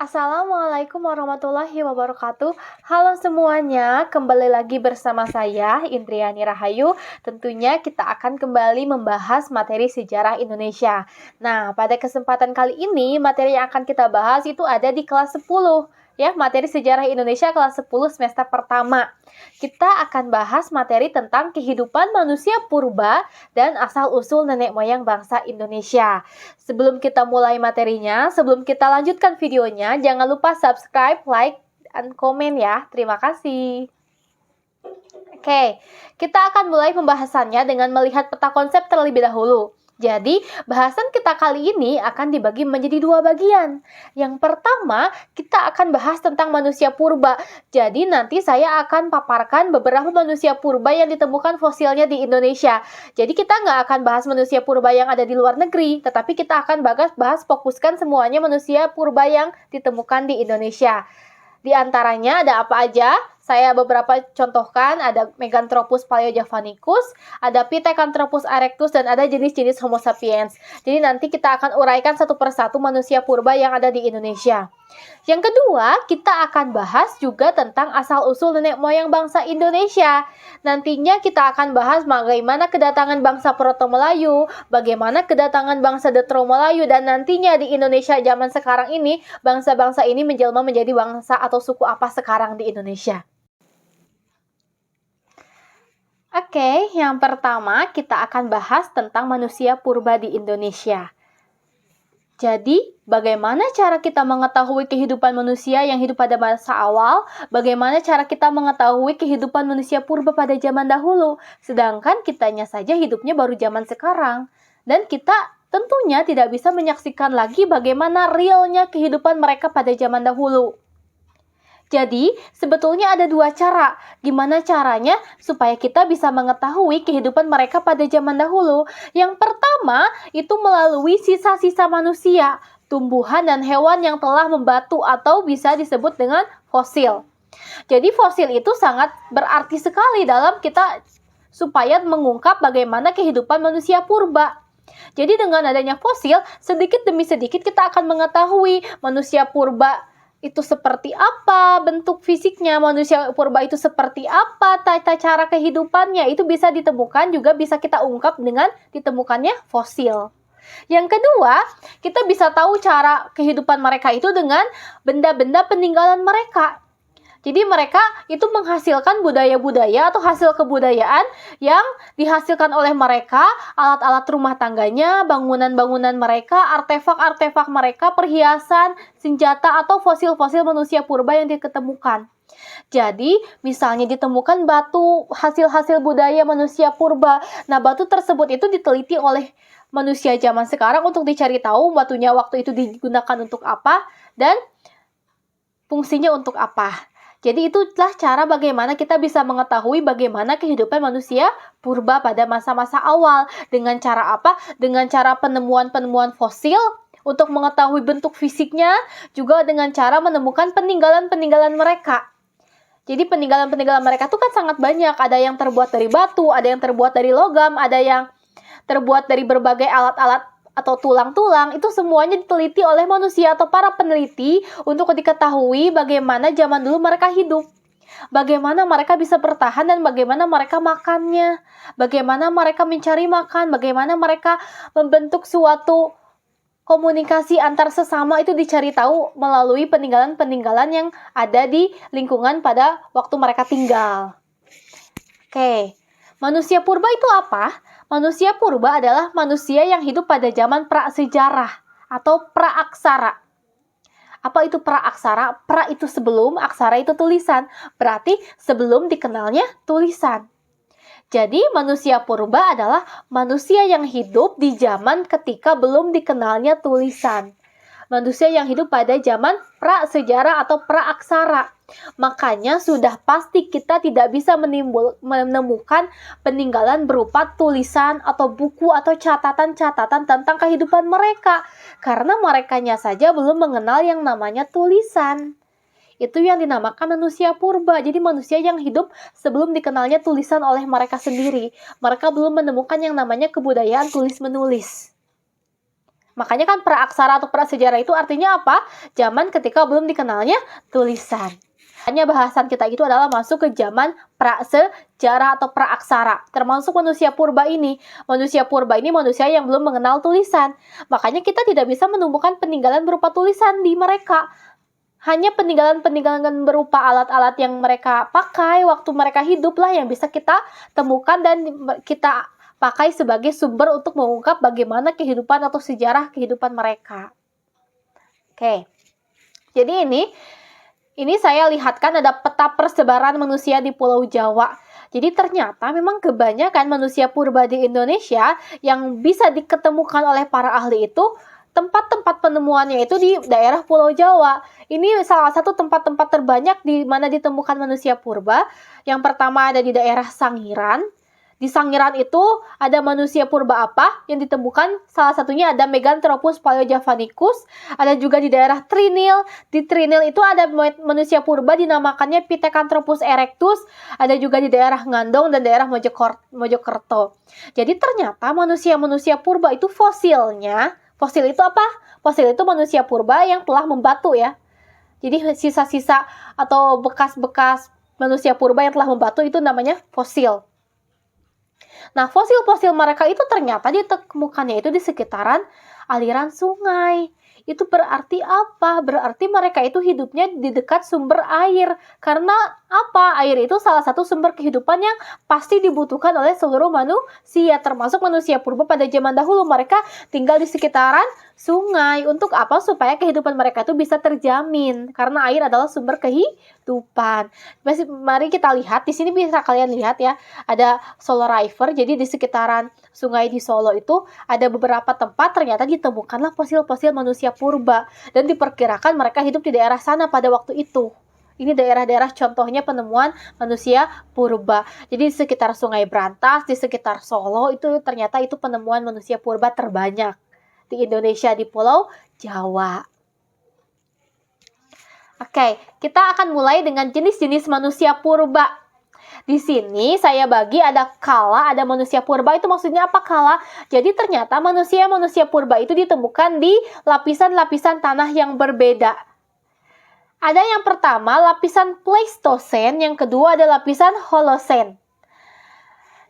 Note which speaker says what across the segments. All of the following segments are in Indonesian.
Speaker 1: Assalamualaikum warahmatullahi wabarakatuh. Halo semuanya, kembali lagi bersama saya Indriani Rahayu. Tentunya kita akan kembali membahas materi sejarah Indonesia. Nah, pada kesempatan kali ini materi yang akan kita bahas itu ada di kelas 10. Ya, materi sejarah Indonesia kelas 10 semester pertama. Kita akan bahas materi tentang kehidupan manusia purba dan asal-usul nenek moyang bangsa Indonesia. Sebelum kita mulai materinya, sebelum kita lanjutkan videonya, jangan lupa subscribe, like, dan komen ya. Terima kasih. Oke, kita akan mulai pembahasannya dengan melihat peta konsep terlebih dahulu. Jadi, bahasan kita kali ini akan dibagi menjadi dua bagian. Yang pertama, kita akan bahas tentang manusia purba. Jadi, nanti saya akan paparkan beberapa manusia purba yang ditemukan fosilnya di Indonesia. Jadi, kita nggak akan bahas manusia purba yang ada di luar negeri, tetapi kita akan bahas fokuskan semuanya manusia purba yang ditemukan di Indonesia. Di antaranya ada apa aja? Saya beberapa contohkan, ada Meganthropus paleojavanicus, ada Pithecanthropus erectus, dan ada jenis-jenis Homo sapiens. Jadi nanti kita akan uraikan satu persatu manusia purba yang ada di Indonesia. Yang kedua, kita akan bahas juga tentang asal-usul nenek moyang bangsa Indonesia. Nantinya kita akan bahas bagaimana kedatangan bangsa Proto-Melayu, bagaimana kedatangan bangsa Detro-Melayu, dan nantinya di Indonesia zaman sekarang ini, bangsa-bangsa ini menjelma menjadi bangsa atau suku apa sekarang di Indonesia. Oke, yang pertama kita akan bahas tentang manusia purba di Indonesia. Jadi, bagaimana cara kita mengetahui kehidupan manusia yang hidup pada masa awal? Bagaimana cara kita mengetahui kehidupan manusia purba pada zaman dahulu? Sedangkan kitanya saja hidupnya baru zaman sekarang. Dan kita tentunya tidak bisa menyaksikan lagi bagaimana realnya kehidupan mereka pada zaman dahulu. Jadi, sebetulnya ada dua cara. Gimana caranya supaya kita bisa mengetahui kehidupan mereka pada zaman dahulu? Yang pertama, itu melalui sisa-sisa manusia, tumbuhan dan hewan yang telah membatu atau bisa disebut dengan fosil. Jadi, fosil itu sangat berarti sekali dalam kita supaya mengungkap bagaimana kehidupan manusia purba. Jadi, dengan adanya fosil, sedikit demi sedikit kita akan mengetahui manusia purba itu seperti apa bentuk fisiknya, manusia purba itu seperti apa, tata cara kehidupannya, itu bisa ditemukan, juga bisa kita ungkap dengan ditemukannya fosil. Yang kedua, kita bisa tahu cara kehidupan mereka itu dengan benda-benda peninggalan mereka. Jadi mereka itu menghasilkan budaya-budaya atau hasil kebudayaan yang dihasilkan oleh mereka, alat-alat rumah tangganya, bangunan-bangunan mereka, artefak-artefak mereka, perhiasan, senjata, atau fosil-fosil manusia purba yang diketemukan. Jadi, misalnya ditemukan batu hasil-hasil budaya manusia purba. Nah, batu tersebut itu diteliti oleh manusia zaman sekarang untuk dicari tahu batunya waktu itu digunakan untuk apa dan fungsinya untuk apa. Jadi itulah cara bagaimana kita bisa mengetahui bagaimana kehidupan manusia purba pada masa-masa awal. Dengan cara apa? Dengan cara penemuan-penemuan fosil untuk mengetahui bentuk fisiknya, juga dengan cara menemukan peninggalan-peninggalan mereka. Jadi peninggalan-peninggalan mereka itu kan sangat banyak. Ada yang terbuat dari batu, ada yang terbuat dari logam, ada yang terbuat dari berbagai alat-alat atau tulang-tulang. Itu semuanya diteliti oleh manusia atau para peneliti untuk diketahui bagaimana zaman dulu mereka hidup, bagaimana mereka bisa bertahan, dan bagaimana mereka makannya, bagaimana mereka mencari makan, bagaimana mereka membentuk suatu komunikasi antar sesama. Itu dicari tahu melalui peninggalan-peninggalan yang ada di lingkungan pada waktu mereka tinggal. Oke, manusia purba itu apa? Manusia purba adalah manusia yang hidup pada zaman prasejarah atau praaksara. Apa itu praaksara? Pra itu sebelum, aksara itu tulisan. Berarti sebelum dikenalnya tulisan. Jadi manusia purba adalah manusia yang hidup di zaman ketika belum dikenalnya tulisan. Manusia yang hidup pada zaman prasejarah atau praaksara. Makanya sudah pasti kita tidak bisa menemukan peninggalan berupa tulisan atau buku atau catatan-catatan tentang kehidupan mereka. Karena merekanya saja belum mengenal yang namanya tulisan. Itu yang dinamakan manusia purba. Jadi manusia yang hidup sebelum dikenalnya tulisan oleh mereka sendiri. Mereka belum menemukan yang namanya kebudayaan tulis-menulis. Makanya kan praaksara atau prasejarah itu artinya apa? Zaman ketika belum dikenalnya tulisan. Hanya bahasan kita itu adalah masuk ke zaman prasejarah atau praaksara. Termasuk manusia purba ini. Manusia purba ini manusia yang belum mengenal tulisan. Makanya kita tidak bisa menemukan peninggalan berupa tulisan di mereka. Hanya peninggalan-peninggalan berupa alat-alat yang mereka pakai waktu mereka hidup lah yang bisa kita temukan dan kita pakai sebagai sumber untuk mengungkap bagaimana kehidupan atau sejarah kehidupan mereka. Oke. Jadi ini saya lihatkan ada peta persebaran manusia di Pulau Jawa. Jadi ternyata memang kebanyakan manusia purba di Indonesia yang bisa diketemukan oleh para ahli itu tempat-tempat penemuannya itu di daerah Pulau Jawa. Ini salah satu tempat-tempat terbanyak di mana ditemukan manusia purba. Yang pertama ada di daerah Sangiran. Di Sangiran itu ada manusia purba apa yang ditemukan? Salah satunya ada Meganthropus paleojavanicus. Ada juga di daerah Trinil. Di Trinil itu ada manusia purba dinamakannya Pithecanthropus erectus. Ada juga di daerah Ngandong dan daerah Mojokerto. Jadi ternyata manusia-manusia purba itu fosilnya. Fosil itu apa? Fosil itu manusia purba yang telah membatu ya. Jadi sisa-sisa atau bekas-bekas manusia purba yang telah membatu itu namanya fosil. Nah, fosil-fosil mereka itu ternyata ditemukannya itu di sekitaran aliran sungai. Itu berarti apa? Berarti mereka itu hidupnya di dekat sumber air. Karena apa? Air itu salah satu sumber kehidupan yang pasti dibutuhkan oleh seluruh manusia, termasuk manusia purba pada zaman dahulu. Mereka tinggal di sekitaran sungai. Untuk apa? Supaya kehidupan mereka itu bisa terjamin. Karena air adalah sumber kehidupan. Mari kita lihat. Di sini bisa kalian lihat ya. Ada Solo River. Jadi di sekitaran sungai di Solo itu ada beberapa tempat ternyata ditemukanlah fosil-fosil manusia purba. Dan diperkirakan mereka hidup di daerah sana pada waktu itu. Ini daerah-daerah contohnya penemuan manusia purba. Jadi di sekitar Sungai Brantas, di sekitar Solo itu ternyata itu penemuan manusia purba terbanyak di Indonesia, di Pulau Jawa. Oke, kita akan mulai dengan jenis-jenis manusia purba. Di sini saya bagi ada kala, ada manusia purba. Itu maksudnya apa kala? Jadi ternyata manusia-manusia purba itu ditemukan di lapisan-lapisan tanah yang berbeda. Ada yang pertama lapisan Pleistosen, yang kedua ada lapisan Holosen.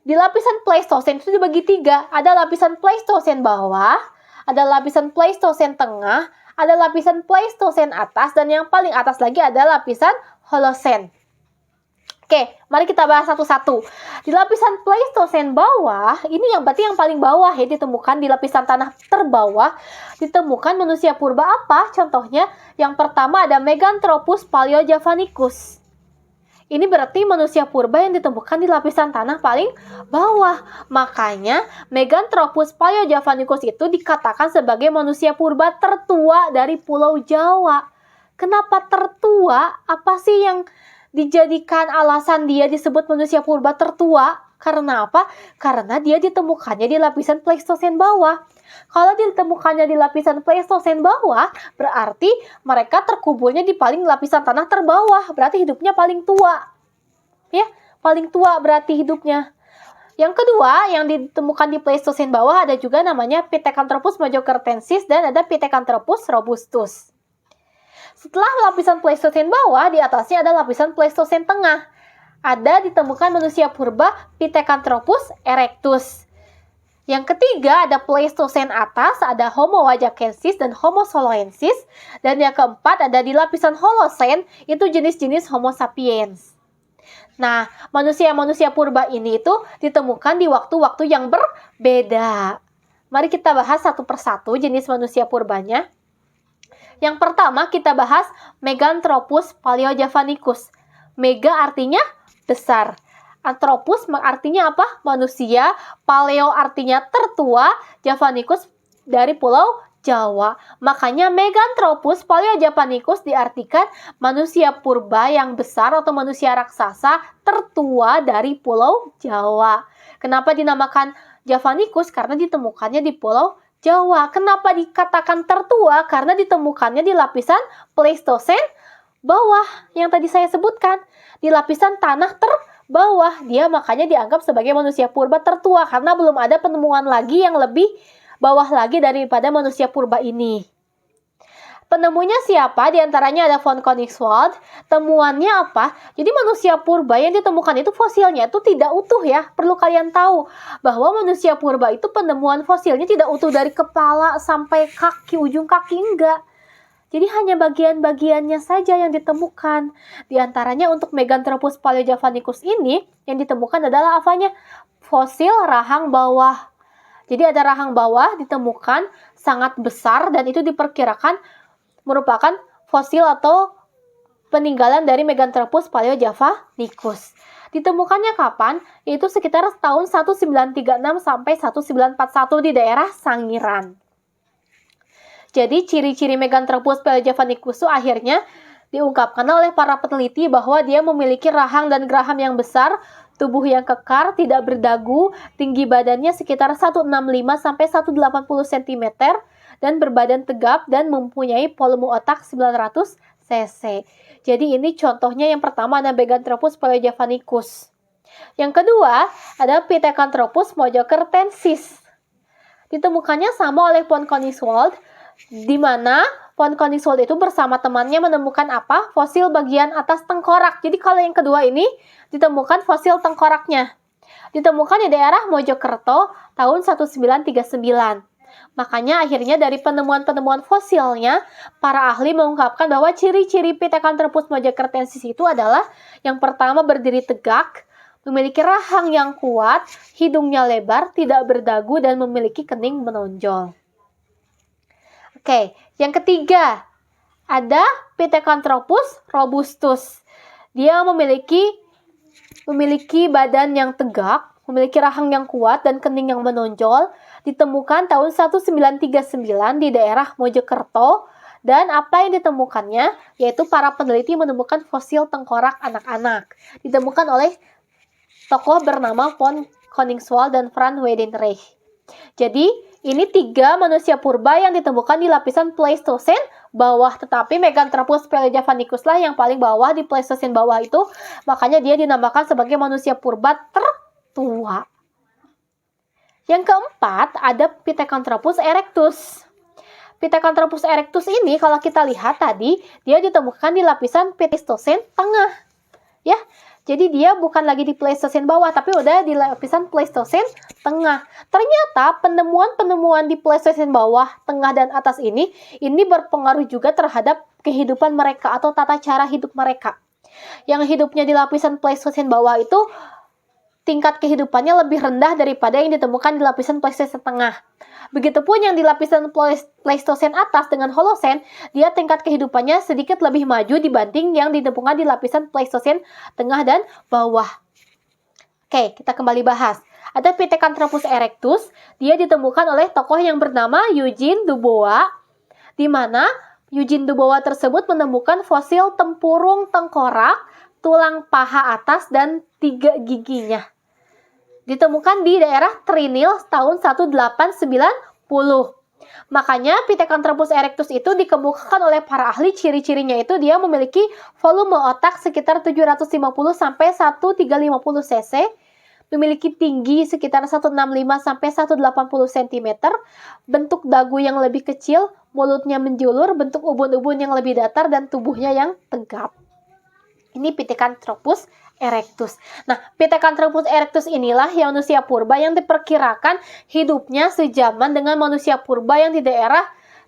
Speaker 1: Di lapisan Pleistosen itu dibagi tiga. Ada lapisan Pleistosen bawah, ada lapisan Pleistosen tengah, ada lapisan Pleistosen atas, dan yang paling atas lagi ada lapisan Holosen. Oke, mari kita bahas satu-satu. Di lapisan Pleistosen bawah, ini yang berarti yang paling bawah ya, ditemukan di lapisan tanah terbawah, ditemukan manusia purba apa? Contohnya, yang pertama ada Meganthropus paleojavanicus. Ini berarti manusia purba yang ditemukan di lapisan tanah paling bawah. Makanya, Meganthropus paleojavanicus itu dikatakan sebagai manusia purba tertua dari Pulau Jawa. Kenapa tertua? Apa sih yang dijadikan alasan dia disebut manusia purba tertua? Karena apa? Karena dia ditemukannya di lapisan Pleistosen bawah. Kalau ditemukannya di lapisan Pleistosen bawah, berarti mereka terkuburnya di paling lapisan tanah terbawah. Berarti hidupnya paling tua. Ya, paling tua berarti hidupnya. Yang kedua, yang ditemukan di Pleistosen bawah ada juga namanya Pithecanthropus mojokertensis dan ada Pithecanthropus robustus. Setelah lapisan Pleistosen bawah, di atasnya ada lapisan Pleistosen tengah. Ada ditemukan manusia purba Pithecanthropus erectus. Yang ketiga ada Pleistosen atas, ada Homo wajakensis dan Homo soloensis. Dan yang keempat ada di lapisan Holosen, itu jenis-jenis Homo sapiens. Nah, manusia-manusia purba ini itu ditemukan di waktu-waktu yang berbeda. Mari kita bahas satu persatu jenis manusia purbanya. Yang pertama kita bahas Meganthropus paleojavanicus. Mega artinya besar. Anthropus artinya apa? Manusia. Paleo artinya tertua. Javanicus dari Pulau Jawa. Makanya Meganthropus paleojavanicus diartikan manusia purba yang besar atau manusia raksasa tertua dari Pulau Jawa. Kenapa dinamakan Javanicus? Karena ditemukannya di Pulau Jawa. Kenapa dikatakan tertua? Karena ditemukannya di lapisan Pleistosen bawah yang tadi saya sebutkan. Di lapisan tanah terbawah. Dia makanya dianggap sebagai manusia purba tertua karena belum ada penemuan lagi yang lebih bawah lagi daripada manusia purba ini. Penemunya siapa? Di antaranya ada von Koningswald. Temuannya apa? Jadi manusia purba yang ditemukan itu fosilnya itu tidak utuh ya. Perlu kalian tahu bahwa manusia purba itu penemuan fosilnya tidak utuh dari kepala sampai kaki, ujung kaki enggak. Jadi hanya bagian-bagiannya saja yang ditemukan. Di antaranya untuk Meganthropus paleojavanicus ini yang ditemukan adalah apanya? Fosil rahang bawah. Jadi ada rahang bawah ditemukan sangat besar dan itu diperkirakan merupakan fosil atau peninggalan dari Meganthropus paleojavanicus. Ditemukannya kapan? Yaitu sekitar tahun 1936 sampai 1941 di daerah Sangiran. Jadi ciri-ciri Meganthropus paleojavanicus itu akhirnya diungkapkan oleh para peneliti bahwa dia memiliki rahang dan geraham yang besar, tubuh yang kekar, tidak berdagu, tinggi badannya sekitar 165 sampai 180 cm, dan berbadan tegap dan mempunyai volume otak 900 cc. Jadi ini contohnya yang pertama ada Meganthropus paleojavanicus. Yang kedua ada Pithecanthropus mojokertensis. Ditemukannya sama oleh von Koningswald, di mana von Koningswald itu bersama temannya menemukan apa? Fosil bagian atas tengkorak. Jadi kalau yang kedua ini ditemukan fosil tengkoraknya. Ditemukan di daerah Mojokerto tahun 1939. Makanya akhirnya dari penemuan-penemuan fosilnya, para ahli mengungkapkan bahwa ciri-ciri Pithecanthropus mojokertensis itu adalah yang pertama berdiri tegak, memiliki rahang yang kuat, hidungnya lebar, tidak berdagu, dan memiliki kening menonjol. Oke, yang ketiga ada Pithecanthropus robustus. Dia memiliki badan yang tegak, memiliki rahang yang kuat dan kening yang menonjol. Ditemukan tahun 1939 di daerah Mojokerto, dan apa yang ditemukannya yaitu para peneliti menemukan fosil tengkorak anak-anak. Ditemukan oleh tokoh bernama von Koningswald dan Franz Weidenreich. Jadi ini 3 manusia purba yang ditemukan di lapisan Pleistosen bawah, tetapi Meganthropus paleojavanicus lah yang paling bawah di Pleistosen bawah itu, makanya dia dinamakan sebagai manusia purba tertua. Yang keempat ada Pithecanthropus erectus. Pithecanthropus erectus ini kalau kita lihat tadi dia ditemukan di lapisan Pleistosen tengah. Ya. Jadi dia bukan lagi di Pleistosen bawah tapi udah di lapisan Pleistosen tengah. Ternyata penemuan-penemuan di Pleistosen bawah, tengah dan atas ini berpengaruh juga terhadap kehidupan mereka atau tata cara hidup mereka. Yang hidupnya di lapisan Pleistosen bawah itu tingkat kehidupannya lebih rendah daripada yang ditemukan di lapisan Pleistosen tengah. Begitupun yang di lapisan Pleistosen atas dengan Holosen, dia tingkat kehidupannya sedikit lebih maju dibanding yang ditemukan di lapisan Pleistosen tengah dan bawah. Oke, kita kembali bahas. Ada Pithecanthropus erectus, dia ditemukan oleh tokoh yang bernama Eugene Dubois, di mana Eugene Dubois tersebut menemukan fosil tempurung tengkorak, tulang paha atas, dan 3 giginya. Ditemukan di daerah Trinil tahun 1890. Makanya Pithecanthropus erectus itu dikemukakan oleh para ahli, ciri-cirinya itu dia memiliki volume otak sekitar 750 sampai 1350 cc, memiliki tinggi sekitar 165 sampai 180 cm, bentuk dagu yang lebih kecil, mulutnya menjulur, bentuk ubun-ubun yang lebih datar, dan tubuhnya yang tegap. Ini Pithecanthropus erectus. Nah, Pithecanthropus erectus inilah yang manusia purba yang diperkirakan hidupnya sejaman dengan manusia purba yang di daerah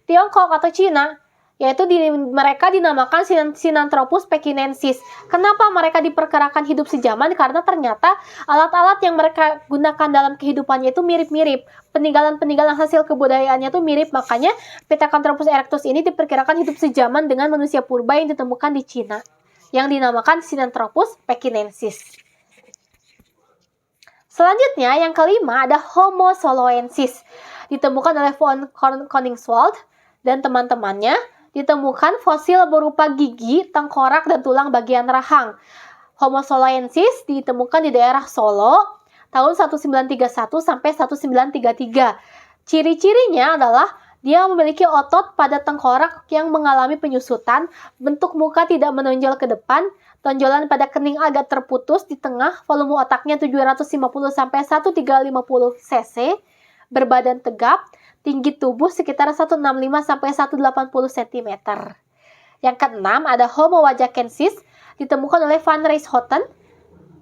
Speaker 1: Tiongkok atau Cina, yaitu mereka dinamakan Sinanthropus pekinensis. Kenapa mereka diperkirakan hidup sejaman? Karena ternyata alat-alat yang mereka gunakan dalam kehidupannya itu mirip-mirip. Peninggalan-peninggalan hasil kebudayaannya itu mirip, makanya Pithecanthropus erectus ini diperkirakan hidup sejaman dengan manusia purba yang ditemukan di Cina, yang dinamakan Sinanthropus pekinensis. Selanjutnya, yang kelima ada Homo soloensis. Ditemukan oleh von Koningswald dan teman-temannya. Ditemukan fosil berupa gigi, tengkorak, dan tulang bagian rahang. Homo soloensis ditemukan di daerah Solo tahun 1931 sampai 1933. Ciri-cirinya adalah dia memiliki otot pada tengkorak yang mengalami penyusutan, bentuk muka tidak menonjol ke depan, tonjolan pada kening agak terputus di tengah, volume otaknya 750 sampai 1350 cc, berbadan tegap, tinggi tubuh sekitar 165 sampai 180 cm. Yang keenam ada Homo wajakensis, ditemukan oleh Van Rieschoten.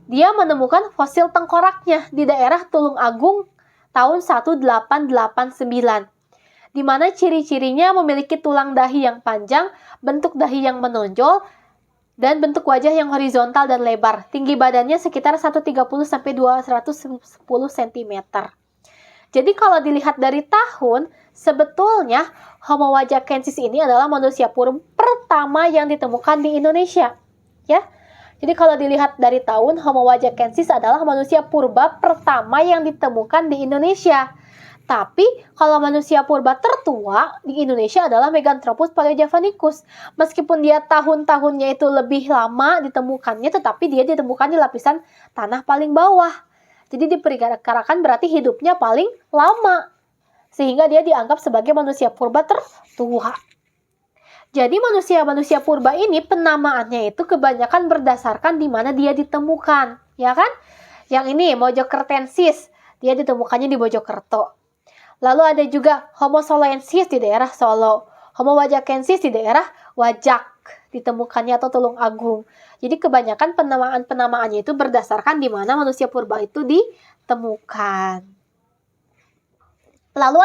Speaker 1: Dia menemukan fosil tengkoraknya di daerah Tulung Agung tahun 1889. Di mana ciri-cirinya memiliki tulang dahi yang panjang, bentuk dahi yang menonjol, dan bentuk wajah yang horizontal dan lebar. Tinggi badannya sekitar 130 sampai 210 cm. Jadi kalau dilihat dari tahun, sebetulnya Homo wajakensis ini adalah manusia purba pertama yang ditemukan di Indonesia. Ya. Jadi kalau dilihat dari tahun, Homo wajakensis adalah manusia purba pertama yang ditemukan di Indonesia. Tapi kalau manusia purba tertua di Indonesia adalah Meganthropus paleojavanicus. Meskipun dia tahun-tahunnya itu lebih lama ditemukannya, tetapi dia ditemukan di lapisan tanah paling bawah. Jadi diperkirakan berarti hidupnya paling lama. Sehingga dia dianggap sebagai manusia purba tertua. Jadi manusia-manusia purba ini penamaannya itu kebanyakan berdasarkan di mana dia ditemukan, ya kan? Yang ini Mojokertensis, dia ditemukannya di Mojokerto. Lalu ada juga Homo soloensis di daerah Solo, Homo wajakensis di daerah Wajak, ditemukannya atau Tulung Agung. Jadi kebanyakan penamaannya itu berdasarkan di mana manusia purba itu ditemukan. Lalu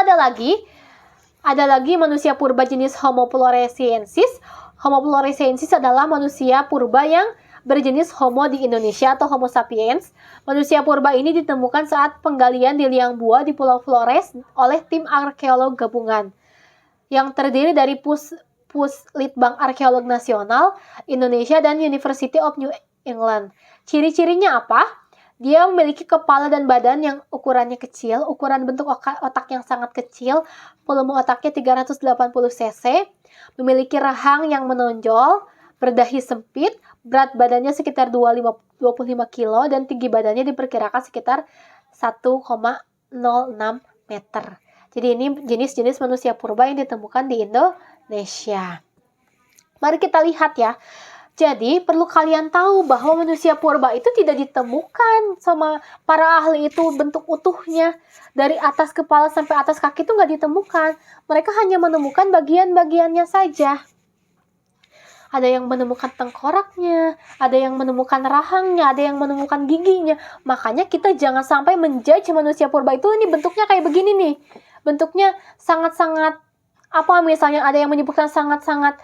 Speaker 1: ada lagi manusia purba jenis Homo floresiensis. Homo floresiensis adalah manusia purba yang berjenis Homo di Indonesia atau Homo sapiens. Manusia purba ini ditemukan saat penggalian di liang buah di Pulau Flores oleh tim arkeolog gabungan yang terdiri dari Puslitbang Arkeolog Nasional Indonesia dan University of New England. Ciri-cirinya apa? Dia memiliki kepala dan badan yang ukurannya kecil, ukuran bentuk otak yang sangat kecil, volume otaknya 380 cc, memiliki rahang yang menonjol, berdahi sempit, berat badannya sekitar 25 kilo, dan tinggi badannya diperkirakan sekitar 1,06 meter. Jadi ini jenis-jenis manusia purba yang ditemukan di Indonesia. Mari kita lihat ya. Jadi perlu kalian tahu bahwa manusia purba itu tidak ditemukan sama para ahli itu bentuk utuhnya. Dari atas kepala sampai atas kaki itu nggak ditemukan. Mereka hanya menemukan bagian-bagiannya saja. Ada yang menemukan tengkoraknya, ada yang menemukan rahangnya, ada yang menemukan giginya. Makanya kita jangan sampai menjudge manusia purba itu ini bentuknya kayak begini nih. Bentuknya sangat-sangat, misalnya ada yang menyebutkan sangat-sangat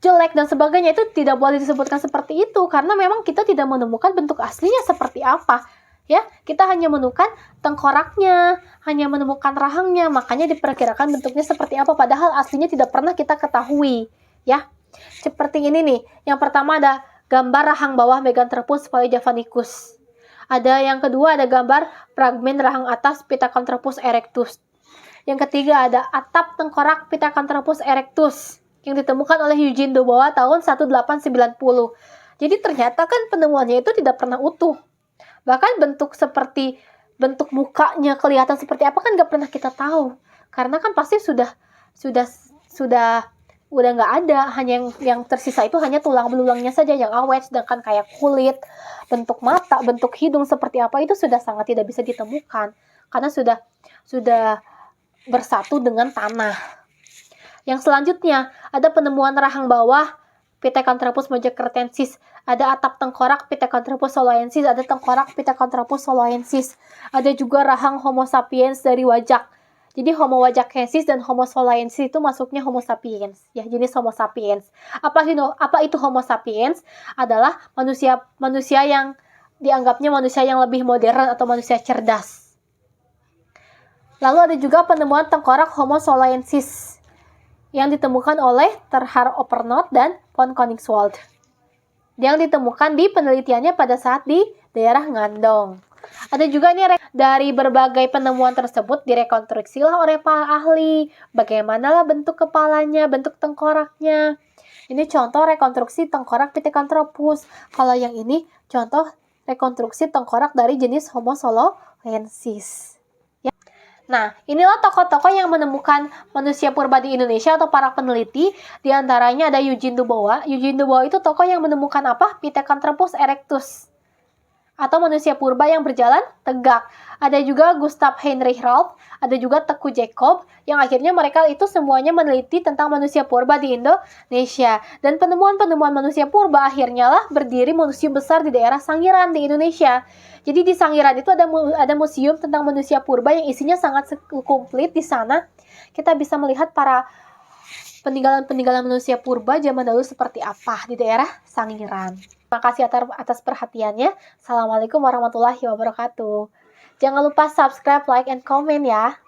Speaker 1: jelek dan sebagainya, itu tidak boleh disebutkan seperti itu karena memang kita tidak menemukan bentuk aslinya seperti apa. Ya, kita hanya menemukan tengkoraknya, hanya menemukan rahangnya, makanya diperkirakan bentuknya seperti apa padahal aslinya tidak pernah kita ketahui, ya. Seperti ini nih. Yang pertama ada gambar rahang bawah Meganthropus paleojavanicus. Ada yang kedua ada gambar fragmen rahang atas Pithecanthropus erectus. Yang ketiga ada atap tengkorak Pithecanthropus erectus yang ditemukan oleh Eugene Dubois tahun 1890. Jadi ternyata kan penemuannya itu tidak pernah utuh. Bahkan bentuk mukanya kelihatan seperti apa kan nggak pernah kita tahu. Karena kan pasti sudah udah nggak ada, hanya yang tersisa itu hanya tulang belulangnya saja yang awet, sedangkan kayak kulit, bentuk mata, bentuk hidung seperti apa itu sudah sangat tidak bisa ditemukan karena sudah bersatu dengan tanah. Yang selanjutnya, ada penemuan rahang bawah Pithecanthropus mojokertensis, ada atap tengkorak Pithecanthropus soloensis, ada tengkorak Pithecanthropus soloensis, ada juga rahang Homo sapiens dari Wajak. Jadi Homo wajakensis dan Homo soloensis itu masuknya Homo sapiens, ya, jenis Homo sapiens. Apa itu Homo sapiens? Adalah manusia yang dianggapnya manusia yang lebih modern atau manusia cerdas. Lalu ada juga penemuan tengkorak Homo soloensis yang ditemukan oleh Terhar Opernot dan von Koningswald. Yang ditemukan di penelitiannya pada saat di daerah Ngandong. Ada juga nih dari berbagai penemuan tersebut direkonstruksilah oleh para ahli. Bagaimanalah bentuk kepalanya, bentuk tengkoraknya. Ini contoh rekonstruksi tengkorak Pithecanthropus. Kalau yang ini contoh rekonstruksi tengkorak dari jenis Homo soloensis. Nah, inilah tokoh-tokoh yang menemukan manusia purba di Indonesia atau para peneliti. Di antaranya ada Eugene Dubois. Eugene Dubois itu tokoh yang menemukan apa? Pithecanthropus erectus. atau manusia purba yang berjalan tegak. Ada juga Gustav Heinrich Ralph, ada juga Teku Jacob, yang akhirnya mereka itu semuanya meneliti tentang manusia purba di Indonesia. Dan penemuan-penemuan manusia purba akhirnya lah berdiri museum besar di daerah Sangiran di Indonesia. Jadi di Sangiran itu ada museum tentang manusia purba yang isinya sangat komplit. Di sana kita bisa melihat para peninggalan-peninggalan manusia purba zaman dahulu seperti apa di daerah Sangiran. Terima kasih atas perhatiannya. Assalamualaikum warahmatullahi wabarakatuh. Jangan lupa subscribe, like, and comment ya.